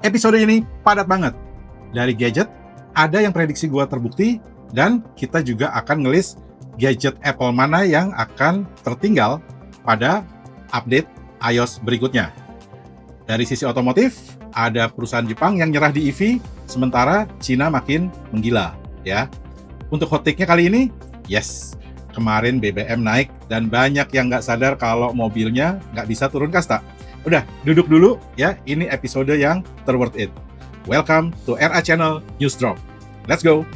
Episode ini padat banget. Dari gadget, ada yang prediksi gua terbukti, dan kita juga akan ngelis gadget Apple mana yang akan tertinggal pada update iOS berikutnya. Dari sisi otomotif, ada perusahaan Jepang yang nyerah di EV, sementara Cina makin menggila. Ya. Untuk hot take-nya kali ini, yes, kemarin BBM naik dan banyak yang nggak sadar kalau mobilnya nggak bisa turun kasta. Udah, duduk dulu ya, ini episode yang terworth it. Welcome to RA Channel News Drop. Let's go!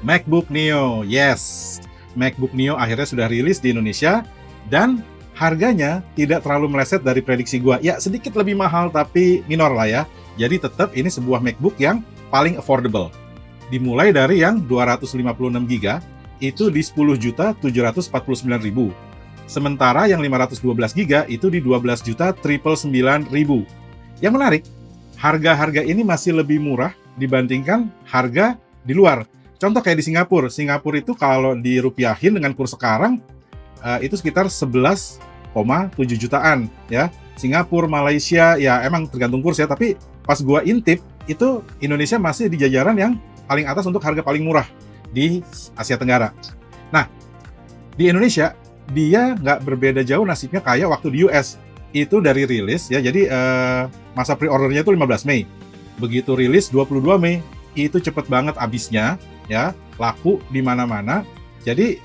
MacBook Neo, yes, MacBook Neo akhirnya sudah rilis di Indonesia dan harganya tidak terlalu meleset dari prediksi gua. Ya, sedikit lebih mahal tapi minor lah ya. Jadi tetap ini sebuah MacBook yang paling affordable. Dimulai dari yang 256GB itu di 10.749.000. Sementara yang 512GB itu di 12.999.000. Yang menarik, harga-harga ini masih lebih murah dibandingkan harga di luar. Contoh kayak di Singapura. Singapura itu kalau dirupiahin dengan kurs sekarang itu sekitar 11,7 jutaan ya. Singapura, Malaysia ya emang tergantung kurs ya, tapi pas gua intip itu Indonesia masih di jajaran yang paling atas untuk harga paling murah di Asia Tenggara. Nah, di Indonesia dia nggak berbeda jauh nasibnya kayak waktu di US. Itu dari rilis ya, jadi masa pre-ordernya itu 15 Mei. Begitu rilis 22 Mei, itu cepet banget abisnya ya, laku di mana-mana. Jadi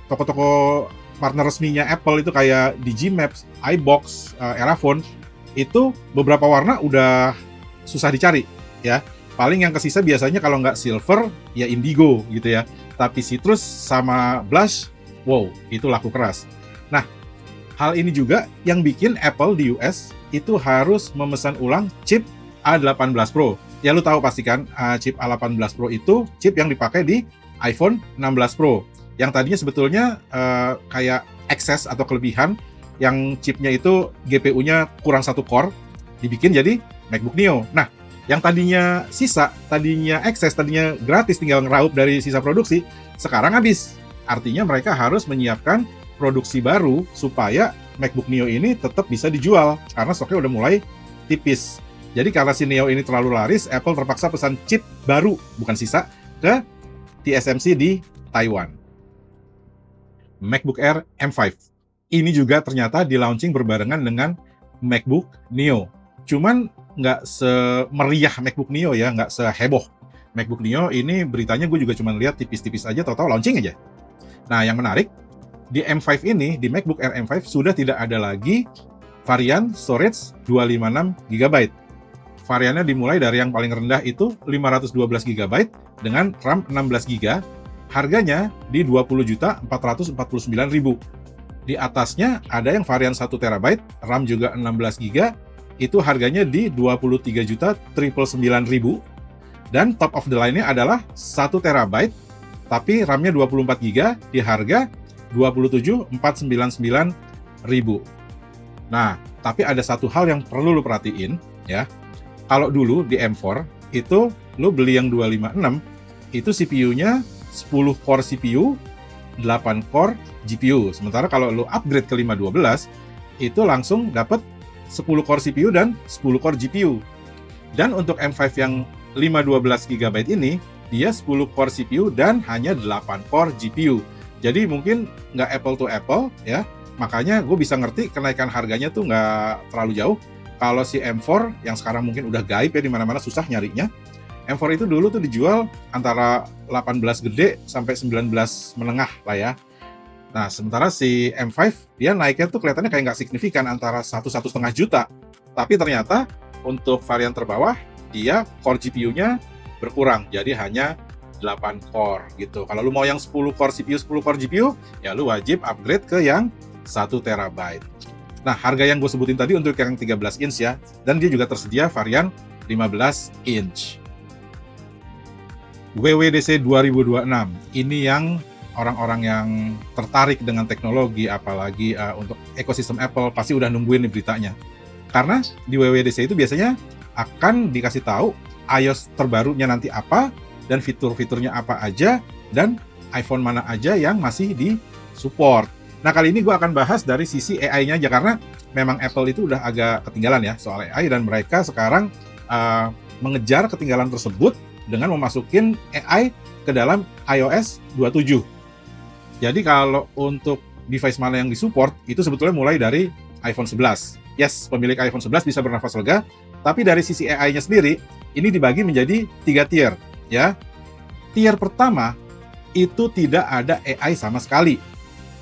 toko-toko partner resminya Apple itu kayak Digimaps, iBox, Eraphone, itu beberapa warna udah susah dicari ya. Paling yang kesisa biasanya kalau nggak silver, ya indigo gitu ya. Tapi citrus sama blush, wow, itu laku keras. Nah, hal ini juga yang bikin Apple di US itu harus memesan ulang chip A18 Pro. Ya lu tahu pasti kan, chip A18 Pro itu chip yang dipakai di iPhone 16 Pro. Yang tadinya sebetulnya kayak excess atau kelebihan, yang chipnya itu GPU-nya kurang 1 core, dibikin jadi MacBook Neo. Nah, yang tadinya sisa, tadinya excess, tadinya gratis tinggal ngeraup dari sisa produksi, sekarang habis. Artinya mereka harus menyiapkan produksi baru supaya MacBook Neo ini tetap bisa dijual, karena stoknya udah mulai tipis. Jadi karena si Neo ini terlalu laris, Apple terpaksa pesan chip baru, bukan sisa, ke TSMC di Taiwan. MacBook Air M5. Ini juga ternyata di-launching berbarengan dengan MacBook Neo. Cuman nggak semeriah MacBook Neo ya, nggak seheboh. MacBook Neo ini beritanya gue juga cuma lihat tipis-tipis aja, tahu-tahu launching aja. Nah, yang menarik, di M5 ini, di MacBook Air M5 sudah tidak ada lagi varian storage 256GB. Variannya dimulai dari yang paling rendah itu 512GB dengan RAM 16GB. Harganya di 20.449.000. Di atasnya ada yang varian 1TB, RAM juga 16GB, itu harganya di 23.999.000. Dan top of the line-nya adalah 1TB, tapi RAM-nya 24GB di harga 27.499.000. Nah, tapi ada satu hal yang perlu lu perhatiin ya. Kalau dulu di M4 itu lu beli yang 256, itu CPU-nya 10 core CPU, 8 core GPU. Sementara kalau lo upgrade ke 512, itu langsung dapat 10 core CPU dan 10 core GPU. Dan untuk M5 yang 512GB ini, dia 10 core CPU dan hanya 8 core GPU. Jadi mungkin nggak apple to apple ya, makanya gue bisa ngerti kenaikan harganya tuh nggak terlalu jauh. Kalau si M4 yang sekarang mungkin udah gaib ya, di mana-mana susah nyarinya. M4 itu dulu tuh dijual antara 18 gede sampai 19 menengah lah ya. Nah, sementara si M5 dia naiknya tuh kelihatannya kayak nggak signifikan, antara 1-1,5 juta. Tapi ternyata untuk varian terbawah dia core GPU-nya berkurang, jadi hanya 8 core gitu. Kalau lu mau yang 10 core CPU, 10 core GPU, ya lu wajib upgrade ke yang 1TB. Nah, harga yang gue sebutin tadi untuk yang 13 inch ya, dan dia juga tersedia varian 15 inch. WWDC 2026, ini yang orang-orang yang tertarik dengan teknologi, apalagi untuk ekosistem Apple, pasti udah nungguin nih beritanya. Karena di WWDC itu biasanya akan dikasih tahu iOS terbarunya nanti apa, dan fitur-fiturnya apa aja, dan iPhone mana aja yang masih di support. Nah, kali ini gue akan bahas dari sisi AI-nya aja, karena memang Apple itu udah agak ketinggalan ya soal AI, dan mereka sekarang mengejar ketinggalan tersebut dengan memasukin AI ke dalam iOS 27. Jadi kalau untuk device mana yang disupport, itu sebetulnya mulai dari iPhone 11. Yes, pemilik iPhone 11 bisa bernafas lega, tapi dari sisi AI-nya sendiri, ini dibagi menjadi 3 tier, ya. Tier pertama, itu tidak ada AI sama sekali.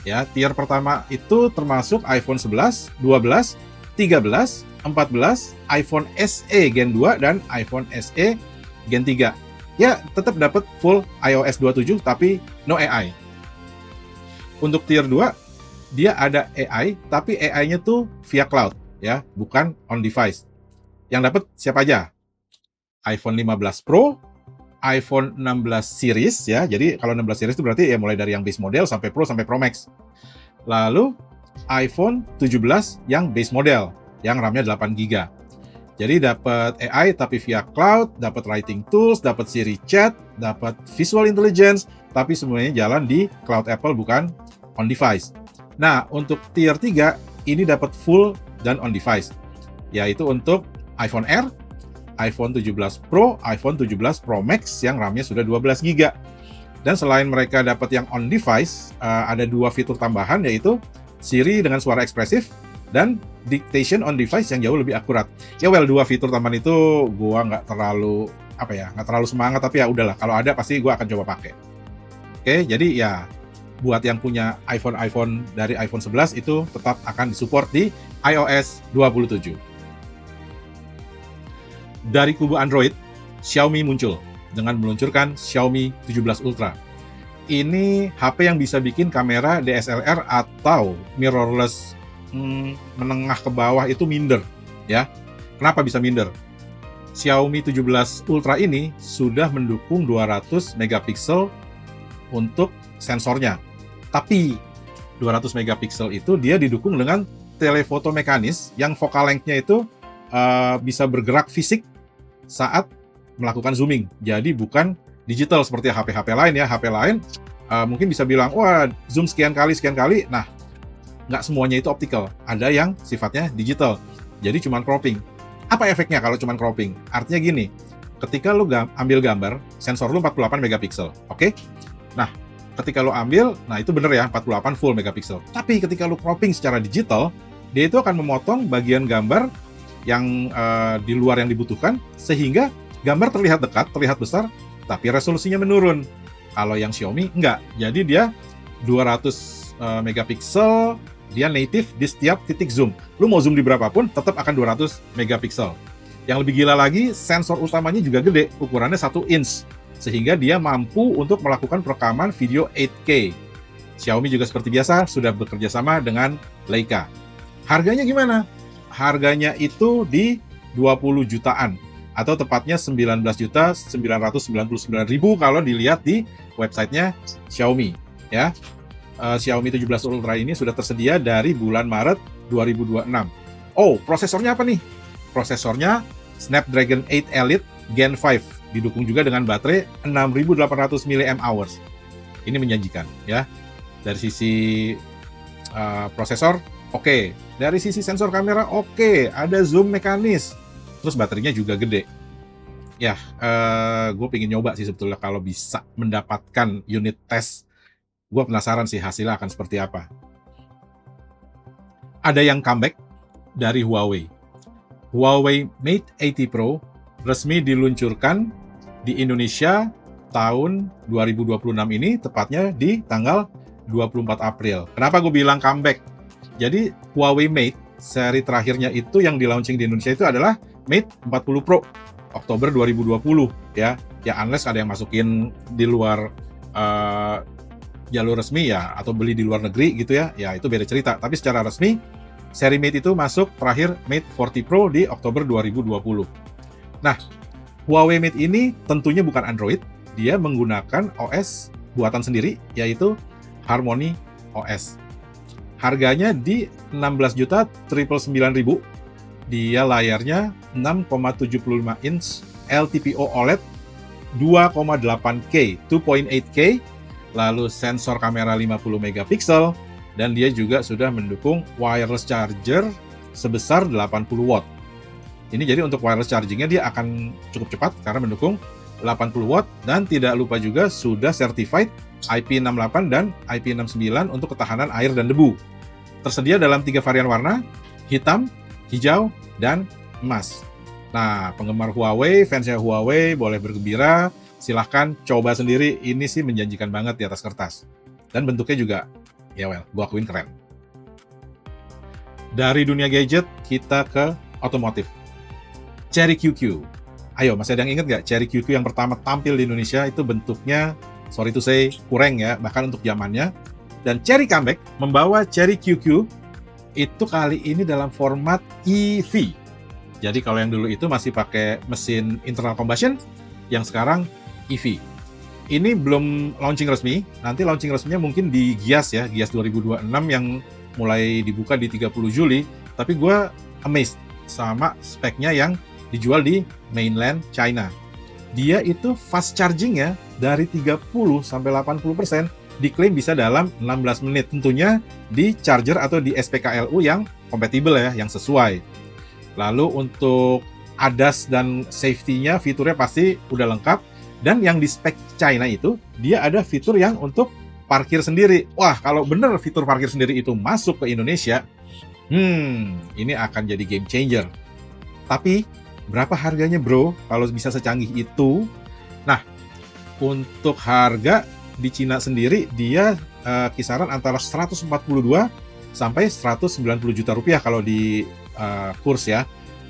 Ya, tier pertama itu termasuk iPhone 11, 12, 13, 14, iPhone SE Gen 2, dan iPhone SE Gen 3. Ya, tetap dapat full iOS 27, tapi no AI. Untuk tier 2, dia ada AI, tapi AI-nya tuh via cloud, ya, bukan on device. Yang dapat siapa aja? iPhone 15 Pro, iPhone 16 series, ya. Jadi kalau 16 series itu berarti ya mulai dari yang base model sampai Pro sampai Pro Max. Lalu iPhone 17 yang base model, yang RAM-nya 8 GB. Jadi dapat AI tapi via cloud, dapat writing tools, dapat Siri chat, dapat visual intelligence, tapi semuanya jalan di cloud Apple, bukan on device. Nah, untuk tier 3 ini dapat full dan on device, yaitu untuk iPhone Air, iPhone 17 Pro, iPhone 17 Pro Max yang RAM-nya sudah 12 GB. Dan selain mereka dapat yang on device, ada 2 fitur tambahan, yaitu Siri dengan suara ekspresif dan dictation on device yang jauh lebih akurat. Ya well, 2 fitur tambahan itu gua nggak terlalu semangat, tapi ya udahlah, kalau ada pasti gua akan coba pakai. Oke, jadi ya buat yang punya iPhone dari iPhone 11 itu tetap akan disupport di iOS 27. Dari kubu Android, Xiaomi muncul dengan meluncurkan Xiaomi 17 Ultra. Ini HP yang bisa bikin kamera DSLR atau mirrorless menengah ke bawah itu minder, ya. Kenapa bisa minder? Xiaomi 17 Ultra ini sudah mendukung 200 megapiksel untuk sensornya. Tapi 200 megapiksel itu dia didukung dengan telefoto mekanis yang focal length-nya itu bisa bergerak fisik saat melakukan zooming. Jadi bukan digital seperti HP-HP lain, ya. HP lain mungkin bisa bilang, wah, zoom sekian kali. Nah, nggak semuanya itu optical. Ada yang sifatnya digital. Jadi cuman cropping. Apa efeknya kalau cuman cropping? Artinya gini, ketika lu ambil gambar, sensor lu 48 megapiksel, oke? Nah, ketika lu ambil, nah itu bener ya, 48 full megapiksel. Tapi ketika lu cropping secara digital, dia itu akan memotong bagian gambar yang di luar yang dibutuhkan, sehingga gambar terlihat dekat, terlihat besar, tapi resolusinya menurun. Kalau yang Xiaomi, enggak. Jadi dia 200 megapiksel, dia native di setiap titik zoom. Lu mau zoom di berapapun, tetap akan 200 megapiksel. Yang lebih gila lagi, sensor utamanya juga gede, ukurannya 1 inch. Sehingga dia mampu untuk melakukan perekaman video 8K. Xiaomi juga seperti biasa, sudah bekerja sama dengan Leica. Harganya gimana? Harganya itu di 20 jutaan. Atau tepatnya 19.999.000 kalau dilihat di websitenya Xiaomi, ya. Xiaomi 17 Ultra ini sudah tersedia dari bulan Maret 2026. Oh, prosesornya apa nih? Prosesornya Snapdragon 8 Elite Gen 5, didukung juga dengan baterai 6.800 mAh. Ini menjanjikan, ya. Dari sisi prosesor, oke. Dari sisi sensor kamera, oke. Ada zoom mekanis. Terus baterainya juga gede. Ya, gue pengen nyoba sih sebetulnya kalau bisa mendapatkan unit test. Gue penasaran sih hasilnya akan seperti apa. Ada yang comeback dari Huawei. Huawei Mate 80 Pro resmi diluncurkan di Indonesia tahun 2026 ini, tepatnya di tanggal 24 April. Kenapa gue bilang comeback? Jadi Huawei Mate seri terakhirnya itu yang di launching di Indonesia itu adalah Mate 40 Pro Oktober 2020, ya. Ya unless ada yang masukin di luar jalur resmi, ya, atau beli di luar negeri gitu, ya itu beda cerita. Tapi secara resmi seri Mate itu masuk terakhir Mate 40 Pro di Oktober 2020. Nah, Huawei Mate ini tentunya bukan Android, dia menggunakan OS buatan sendiri, yaitu Harmony OS. Harganya di 16.999.000, Dia layarnya 6,75 inch LTPO OLED 2,8K, 2.8K, lalu sensor kamera 50 megapiksel, dan dia juga sudah mendukung wireless charger sebesar 80 watt. Ini jadi untuk wireless chargingnya dia akan cukup cepat karena mendukung 80 watt, dan tidak lupa juga sudah certified IP68 dan IP69 untuk ketahanan air dan debu. Tersedia dalam 3 varian warna, hitam, hijau, dan emas. Nah, penggemar Huawei, fansnya Huawei boleh bergembira, silahkan coba sendiri, ini sih menjanjikan banget di atas kertas. Dan bentuknya juga, ya gua akuin keren. Dari dunia gadget, kita ke otomotif. Cherry QQ. Ayo, masih ada yang inget nggak Cherry QQ yang pertama tampil di Indonesia? Itu bentuknya, sorry to say, kurang ya, bahkan untuk zamannya. Dan Cherry comeback membawa Cherry QQ itu kali ini dalam format EV. Jadi kalau yang dulu itu masih pakai mesin internal combustion, yang sekarang EV. Ini belum launching resmi, nanti launching resminya mungkin di Gias ya, Gias 2026 yang mulai dibuka di 30 Juli, tapi gue amazed sama speknya yang dijual di mainland China. Dia itu fast charging-nya dari 30 sampai 80% diklaim bisa dalam 16 menit. Tentunya di charger atau di SPKLU yang kompatibel ya, yang sesuai. Lalu untuk ADAS dan safety-nya, fiturnya pasti udah lengkap. Dan yang di spek China itu, dia ada fitur yang untuk parkir sendiri. Wah, kalau bener fitur parkir sendiri itu masuk ke Indonesia, ini akan jadi game changer. Tapi, berapa harganya bro kalau bisa secanggih itu? Nah, untuk harga di Cina sendiri, dia kisaran antara 142 sampai 190 juta rupiah kalau di kurs ya.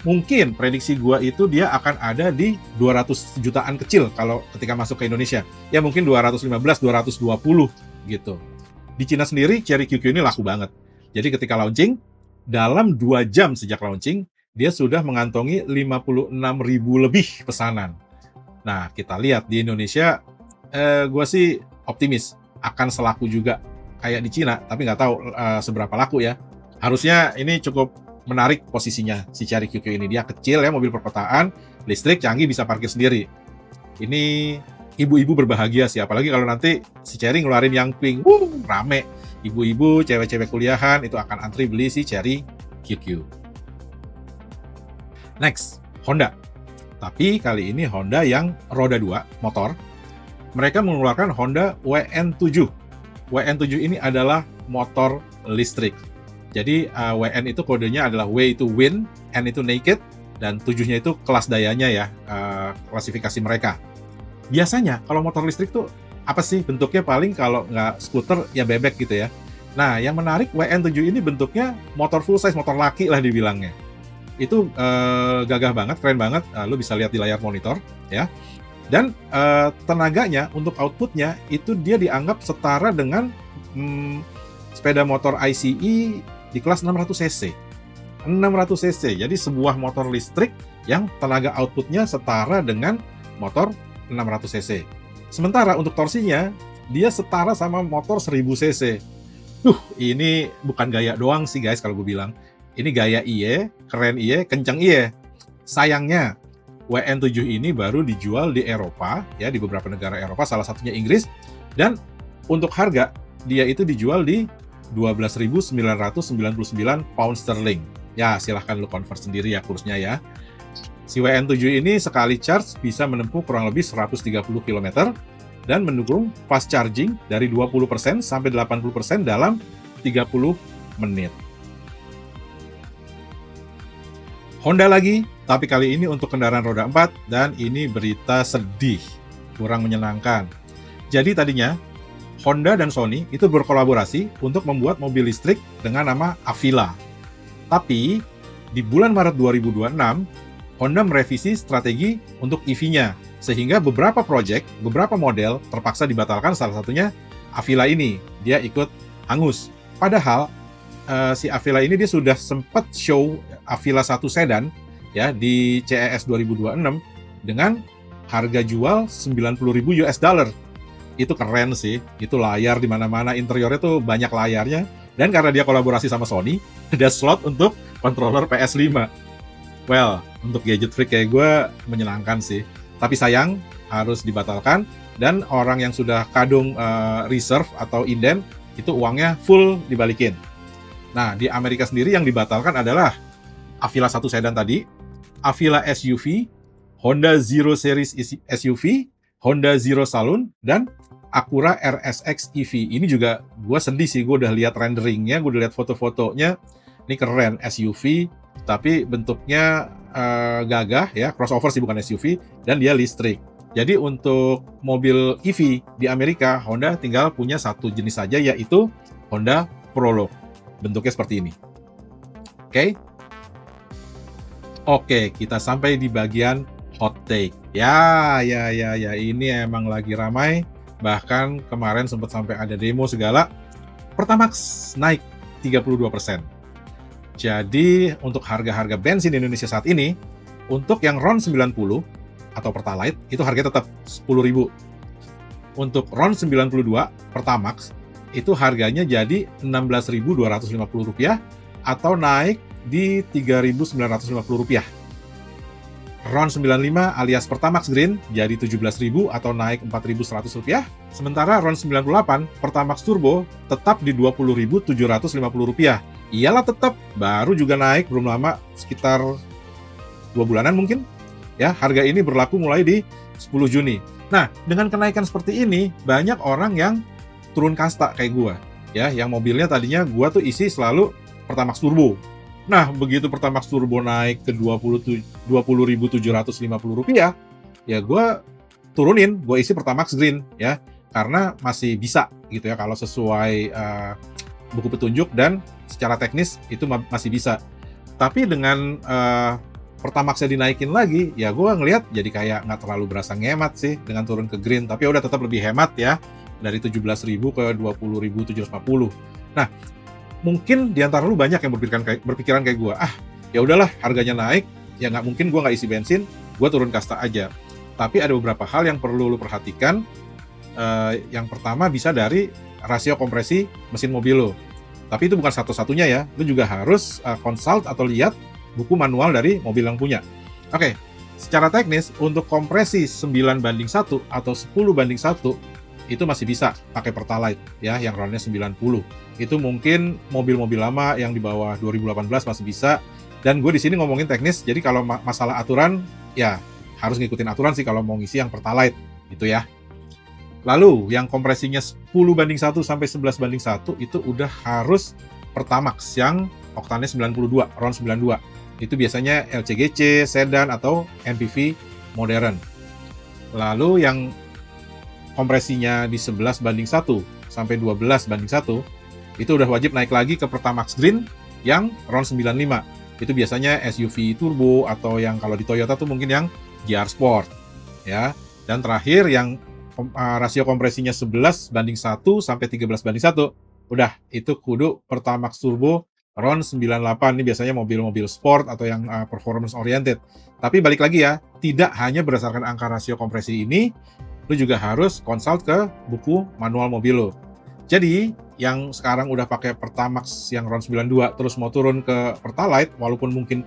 Mungkin prediksi gua itu dia akan ada di 200 jutaan kecil kalau ketika masuk ke Indonesia. Ya mungkin 215, 220 gitu. Di Cina sendiri, Cherry QQ ini laku banget. Jadi ketika launching, dalam 2 jam sejak launching, dia sudah mengantongi 56.000 lebih pesanan. Nah, kita lihat di Indonesia, gua sih optimis akan selaku juga kayak di Cina, tapi nggak tahu seberapa laku ya. Harusnya ini cukup menarik posisinya si Cherry QQ ini. Dia kecil ya, mobil perkotaan, listrik, canggih, bisa parkir sendiri. Ini ibu-ibu berbahagia sih, apalagi kalau nanti si Cherry ngeluarin yang pink, rame. Ibu-ibu, cewek-cewek kuliahan itu akan antri beli si Cherry QQ. Next, Honda. Tapi kali ini Honda yang roda 2, motor. Mereka mengeluarkan Honda WN7. WN7 ini adalah motor listrik. Jadi WN itu kodenya adalah W itu win, N itu naked, dan 7-nya itu kelas dayanya ya, klasifikasi mereka. Biasanya kalau motor listrik tuh apa sih bentuknya, paling kalau nggak skuter ya bebek gitu ya. Nah, yang menarik WN7 ini bentuknya motor full size, motor laki lah dibilangnya. Itu gagah banget, keren banget, lu bisa lihat di layar monitor ya. Dan tenaganya untuk outputnya itu dia dianggap setara dengan sepeda motor ICE di kelas 600 cc. 600 cc, jadi sebuah motor listrik yang tenaga outputnya setara dengan motor 600 cc. Sementara untuk torsinya, dia setara sama motor 1000 cc. Ini bukan gaya doang sih guys kalau gue bilang. Ini gaya iye, keren iye, kenceng iye. Sayangnya, WN7 ini baru dijual di Eropa, ya di beberapa negara Eropa, salah satunya Inggris. Dan untuk harga, dia itu dijual di 12.999 pound sterling. Ya, silahkan lu convert sendiri ya kursnya ya. Si WN7 ini sekali charge bisa menempuh kurang lebih 130 km dan mendukung fast charging dari 20% sampai 80% dalam 30 menit. Honda lagi, tapi kali ini untuk kendaraan roda 4, dan ini berita sedih, kurang menyenangkan. Jadi tadinya, Honda dan Sony itu berkolaborasi untuk membuat mobil listrik dengan nama Avila. Tapi, di bulan Maret 2026, Honda merevisi strategi untuk EV-nya, sehingga beberapa model terpaksa dibatalkan, salah satunya Avila ini. Dia ikut hangus. Padahal, si Avila ini dia sudah sempat show Avila 1 sedan ya di CES 2026 dengan harga jual 90.000 US dollar. Itu keren sih, itu layar di mana-mana, interiornya tuh banyak layarnya, dan karena dia kolaborasi sama Sony, ada slot untuk controller PS5. Well, untuk gadget freak kayak gue menyenangkan sih. Tapi sayang, harus dibatalkan. Dan orang yang sudah kadung reserve atau inden, itu uangnya full dibalikin. Nah, di Amerika sendiri yang dibatalkan adalah Avila 1 sedan tadi, Avila SUV, Honda Zero Series SUV, Honda Zero Saloon, dan Acura RSX EV. Ini juga gue sedih sih, gue udah lihat renderingnya, gue udah lihat foto-fotonya. Ini keren, SUV, tapi bentuknya gagah ya, crossover sih bukan SUV, dan dia listrik. Jadi untuk mobil EV di Amerika, Honda tinggal punya satu jenis saja, yaitu Honda Prologue. Bentuknya seperti ini. Oke, kita sampai di bagian hot take. Ya, ini emang lagi ramai. Bahkan kemarin sempat sampai ada demo segala. Pertamax naik 32%. Jadi untuk harga-harga bensin di Indonesia saat ini, untuk yang RON 90 atau Pertalite, itu harganya tetap 10.000. Untuk RON 92 Pertamax, itu harganya jadi Rp16.250 atau naik di Rp3.950. RON 95 alias Pertamax Green jadi Rp17.000 atau naik Rp4.100. Sementara RON 98 Pertamax Turbo tetap di Rp20.750. Iyalah tetap, baru juga naik belum lama, sekitar 2 bulanan mungkin. Ya, harga ini berlaku mulai di 10 Juni. Nah, dengan kenaikan seperti ini, banyak orang yang turun kasta kayak gua, ya, yang mobilnya tadinya gua tuh isi selalu Pertamax Turbo. Nah, begitu Pertamax Turbo naik ke Rp20.750, ya gua turunin, gua isi Pertamax Green, ya, karena masih bisa gitu ya, kalau sesuai buku petunjuk dan secara teknis itu masih bisa. Tapi dengan Pertamaxnya dinaikin lagi, ya gue ngelihat jadi kayak nggak terlalu berasa ngemat sih dengan turun ke Green, tapi udah tetap lebih hemat ya, dari 17.000 ke 20.750. Nah, mungkin di antara lu banyak yang berpikiran kayak gue, ya udahlah harganya naik, ya nggak mungkin gue nggak isi bensin, gue turun kasta aja. Tapi ada beberapa hal yang perlu lu perhatikan. Yang pertama bisa dari rasio kompresi mesin mobil lo. Tapi itu bukan satu-satunya ya, lu juga harus consult atau lihat buku manual dari mobil yang punya. Oke, secara teknis untuk kompresi 9:1 atau 10:1 itu masih bisa pakai Pertalite ya, yang RON-nya 90. Itu mungkin mobil-mobil lama yang di bawah 2018 masih bisa. Dan gue di sini ngomongin teknis, jadi kalau masalah aturan ya harus ngikutin aturan sih kalau mau ngisi yang Pertalite gitu ya. Lalu yang kompresinya 10:1 sampai 11:1 itu udah harus Pertamax yang oktannya 92, RON 92. Itu biasanya LCGC, sedan, atau MPV modern. Lalu yang kompresinya di 11:1 sampai 12:1, itu udah wajib naik lagi ke Pertamax Green yang RON 95. Itu biasanya SUV turbo, atau yang kalau di Toyota tuh mungkin yang GR Sport. Ya. Dan terakhir yang rasio kompresinya 11:1 sampai 13:1, udah itu kudu Pertamax Turbo RON 98. Ini biasanya mobil-mobil sport atau yang performance oriented. Tapi balik lagi ya, tidak hanya berdasarkan angka rasio kompresi ini, lu juga harus consult ke buku manual mobil lo. Jadi, yang sekarang udah pakai Pertamax yang RON 92 terus mau turun ke Pertalite, walaupun mungkin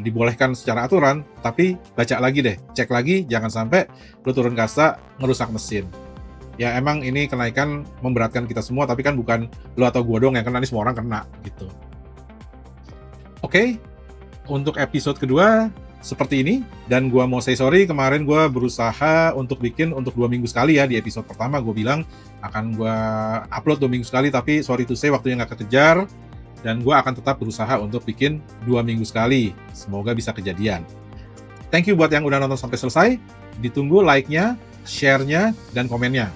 dibolehkan secara aturan, tapi baca lagi deh, cek lagi, jangan sampai lu turun kasta ngerusak mesin. Ya emang ini kenaikan memberatkan kita semua, tapi kan bukan lu atau gua doang yang kena, ini semua orang kena gitu. Oke, untuk episode kedua seperti ini, dan gua mau say sorry, kemarin gua berusaha untuk bikin untuk 2 minggu sekali ya. Di episode pertama gua bilang akan gua upload 2 minggu sekali, tapi sorry to say waktunya nggak kekejar, dan gua akan tetap berusaha untuk bikin 2 minggu sekali. Semoga bisa kejadian. Thank you buat yang udah nonton sampai selesai. Ditunggu like-nya, share-nya, dan komennya.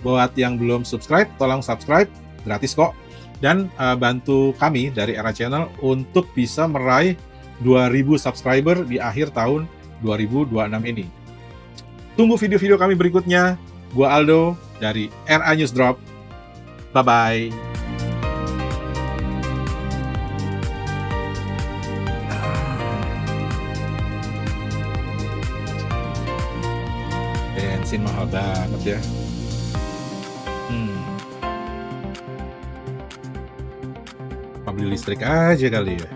Buat yang belum subscribe, tolong subscribe, gratis kok. Dan bantu kami dari Era Channel untuk bisa meraih 2.000 subscriber di akhir tahun 2026 ini. Tunggu video-video kami berikutnya. Gua Aldo dari RA News Drop. Bye-bye. Bensin mahal banget ya. Beli listrik aja kali ya.